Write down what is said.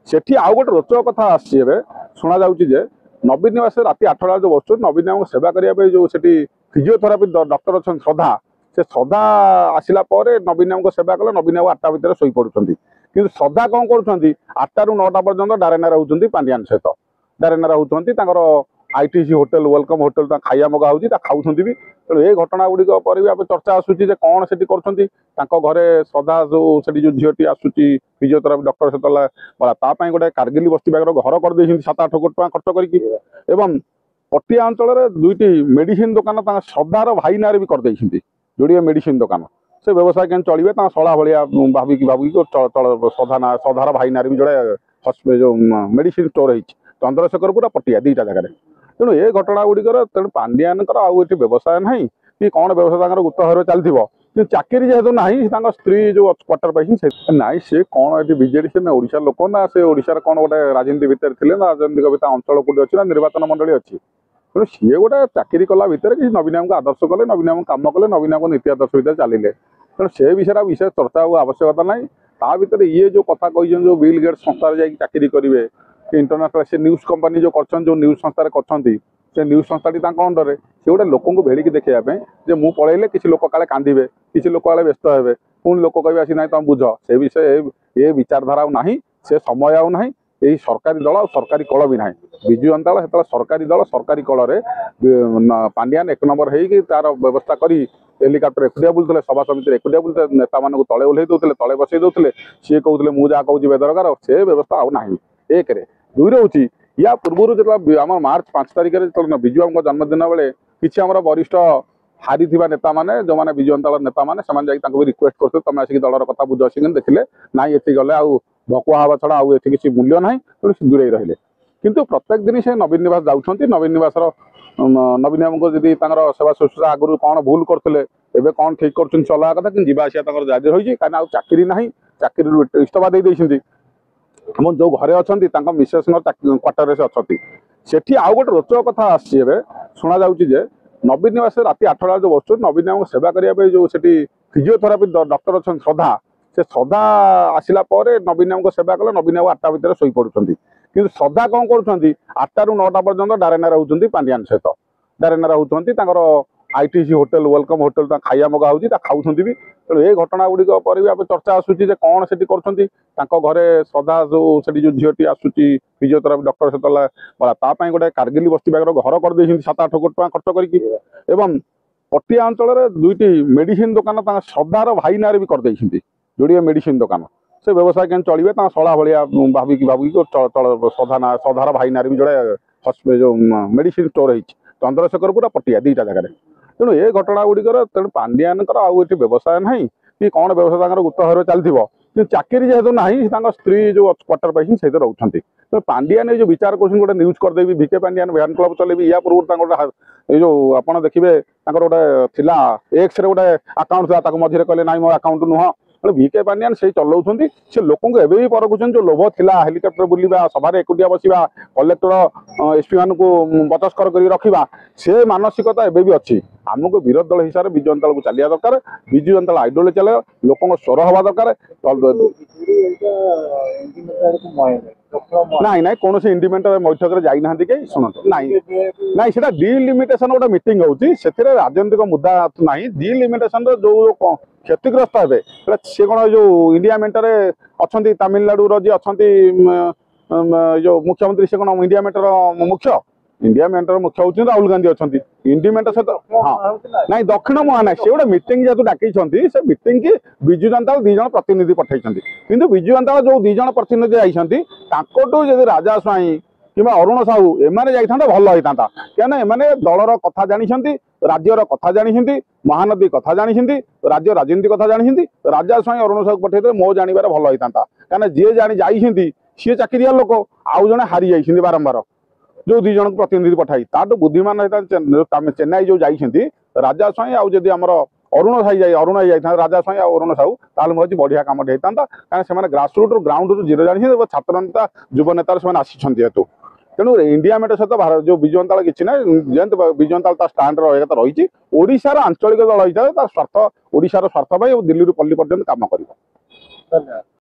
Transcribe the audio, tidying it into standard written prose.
सेठी आउ गोटे रोचक कथा शुणा जाऊँगी नवीन निवास राति 8टा जो बस नवीन निवास सेवा करने जो फिजियोथेरापी डॉक्टर अच्छा श्रद्धा से श्रद्धा आसला नवीन निवास सेवा कले नवीन निवास 8टा भितर शोई पड़ुंट कि श्रद्धा कौन कर 8टा रू 9टा पर्यटन डारेना रोचे पांड्यान सहित डारेना रोचे आईटीसी होटेल वेलकम होटेल खाଇବା मगा होती खाऊँ भी तेणु ये घटना गुड़िक पर भी चर्चा आसूची कौन से घरे श्रद्धा जो जो झीटी आसूची फिजियोथेरापी डॉक्टर सहित गोटे कारगिल बस्ती बागर घर कर 7-8 कोटी टका खर्च कर पटिया अंचल दुईटी मेडिसिन दुकान श्रद्धार भाई ना भी कर जोड़े मेडिसिन दुकान से व्यवसाय के चलिए शला भाया भाविक श्रद्धार भाई ना भी जोड़े जो मेडिसिन स्टोर हो चंद्रशेखर पूरा पटिया 2टा जगह तेणु ये घटना गुड़िकर तेणु पांड्यान आठ व्यवसाय ना कि कौन व्यवसाय गुप्त भाव चलती चाकरी जेहेतु ना स्त्री जो क्वार्टर पाई ना सी कौन ये विजेडी से ओडिशा लोक ना से ओडिशा कौन गोटे राजनीति भितर थे राजनीतिक अंचल कौटी अच्छी ना निर्वाचन मंडली अच्छी तेणु सी गोटे चाकरी कला भितर कि नवीन को आदर्श कले नवीन काम कले नवीन को नीति आदर्श भितर चलिए तेणु से विषय विशेष चर्चा आवश्यकता ना ता भर ये जो कथा कही जो बिल गेट्स संस्था चाकरी करेंगे इंटरनेशनल से न्यूज कंपनी जो कर न्यूज संस्था से न्यूज संस्था अंडर से गोटे लोक भेड़िकी देखापे जे मु पलैले किसी लोक काले कांदे किसी लोक काले व्यस्त हे पुणी लोक कह आसी ना तुम बुझ से विषय ये विचारधारा ना से समय आउ ना यही सरकारी दल सरकारी कल भी ना विजु जनता दल से सरकारी दल सरकारी कल पांड्यान 1 नंबर हो तार व्यवस्था करी हेलिकप्टर एकुटिया बुलते सभा समिति एकुटिया बुलते नेता मानक तले ओह्लै दौले तले बसई दौले सी कहते मुझे जहाँ कहूँ बेदरकार से व्यवस्था आउ ना 1 2 हूँ या पूर्व जो आम मार्च 5 तारिख में विजु आम जन्मदिन बेले किसी आम वरिष्ठ हारी नेता मैंने जो मैंने विजु जनता नेता मैंने भी रिक्वेस्ट करते तुम आसिक दलर कथा बुझ आसिक देखिले ना ये गले आउ भकुआ हवा छड़ा आउ ये किसी मूल्य ना तेणु दूरे रहिले किंतु प्रत्येक दिन से नवीन निवास जाऊँच नवीन निवास नवीन को जदि सेवा शुश्रूषा आगुरी कौन भूल करते एवं कौन ठीक कर चला कथा कि जावासिया जारी रही कहीं चाकरी ना चाकरी इस्तफा दे जो घरे अच्छा मिसेस क्वार्टर से अच्छा सेठी आउ गोटे रोचक कथा शुणा जाऊँगी नवीन निवास राति 8टा जो बस नवीन निवास सेवा करने जो फिजियोथेरापी डॉक्टर अच्छा श्रद्धा से श्रद्धा आसला नवीन को सेवा कले नवीन 8टा भितर शोई पड़ुंट कि श्रद्धा कौन कर 8टा रू 9टा पर्यटन डारेना रोचे पांड्यान सहित डारेना रोचे आईटीसी होटेल वेलकम होटेल खाଇବା मगा होती खाऊँ भी तेणु ये घटना गुड़िक पर भी चर्चा आसूची कौन से घरे श्रद्धा जो झीटी आसूची फिजियोथेरापी डॉक्टर सहित गोटे कारगिल बस्ती बागर घर कर 7-8 कोटी टका खर्च कर पटिया अंचल दुईटी मेडिसिन दुकान श्रद्धार भाई ना भी कर जोड़े मेडिसिन दुकान से व्यवसाय के चलिए शला भाया भाविक श्रद्धार भाई ना भी जोड़े जो मेडिसिन स्टोर हो चंद्रशेखर पूरा पटिया 2टा जगह तेणु ये घटना गुड़िकर तेणु पांड्यान आठ व्यवसाय ना कि कौन व्यवसाय गुप्त भाव चलती चाकरी जेहेतु ना स्त्री जो क्वार्टर पाई से रोचे तो पांड्यान जो विचार कर गोटे न्यूज करदेवी भिके पांड्यान भ्यान क्लब चलेबी या पूर्व गोटे जो आप देखिए गोटे एक्स गोटे आकाउंट था मझे कहले ना मो आकाउंट नुह भिके पांड्यान से चलाउं से लोक भी परखुन जो लोभ थिला हेलिकप्टर बुलवा सभा एकुटिया बसवा कलेक्टर एसपी मान को बचस्कर कर रखा से मानसिकता एवं भी अच्छी आमको विरोधी दल हिसाब से विजु जनता को चलिया दरकार विजु जनता आइडियोलॉजी चले लोक स्वर हवा दरकार नाई नाई कौन से इंडिपेंडेंट बैठक में जाइना कहीं शुणु नाई नाई से डिलिमिटेशन गोटे मीटिंग होती राजनीतिक मुद्दा ना डिलिमिटेशन जो क्षतिग्रस्त हे सी कौन जो इंडिया मेंटर अच्छा तमिलनाडु जी अच्छा जो मुख्यमंत्री से कौन इंडिया मेंटर मुख्य इंडिया मेंटर मुख्य होती राहुल गांधी अच्छा इंडिमेंटर सहित हाँ ना दक्षिण मुहां ना से गोटे मीटिंग जेहतु डाकई से मीटिंग की विजु जनता 2 जन प्रतिनिधि पठाई किंतु विजु जनता जो 2 जन प्रतिनिधि आई जब राजा स्वाई कि अरुण साहू एमाने जाइथा भल होता क्या एमाने दलर कथा जानी राज्यर कथा जानी महानदी कथा जानी राज्य राजनीति कथा जानी राजा स्वाई अरुण साहू पठे मो जानवर भल होता क्या जी जानी जाइए सी चाकरिया लोक आउ जड़े हारी जाइए बारंबार जो 2 जन प्रतिनिधि पठाई ताठू बुद्धिमान चेन्नई जो जाइए राजा स्वाई आदि आम अरुण साई अरुण जाता राजा स्वाई अरुण साहू ताल मुझे बढ़िया कम होता कहीं ग्रासरूट ग्राउंड रू जीरो जानी छात्र नेता युव नेता से आसी जेहेतु तेणु इंडिया मेट सहित भारत जो विजु जनता किसी ना जयंत विजु जनता स्टाण्ड रही ओडिशार आंचलिक दल हिसाब से स्वार्थ ओडिशार स्वार्थ दिल्ली पल्ली पर्यटन कम कर।